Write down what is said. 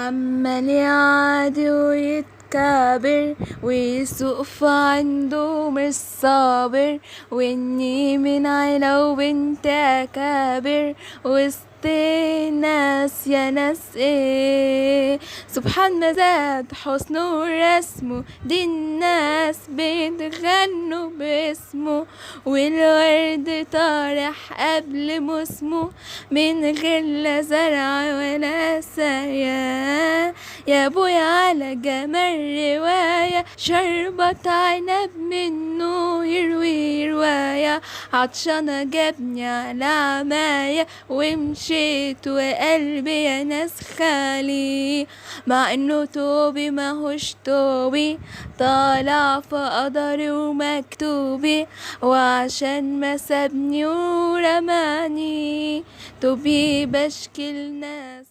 عمال يعادي ويتكابر ويسوق عنده مش صابر، واني من عيلة وبنت اكابر وسط ناس يا ناس ايه. سبحان ما زاد حسنه ورسمه، دي الناس بتغنوا باسمه، والورد طارح قبل موسمه من غير لا زرع ولا سيا. يا ابويا على جمال رواية، شربت عنب منه يروي رواية، عطشانة جابني على عماية ومشيت وقلبي يا ناس خالي، مع انه توبي ماهوش توبي، طالع في قدري ومكتوبي، وعشان ما سابني ورماني توبي بشكي الناس.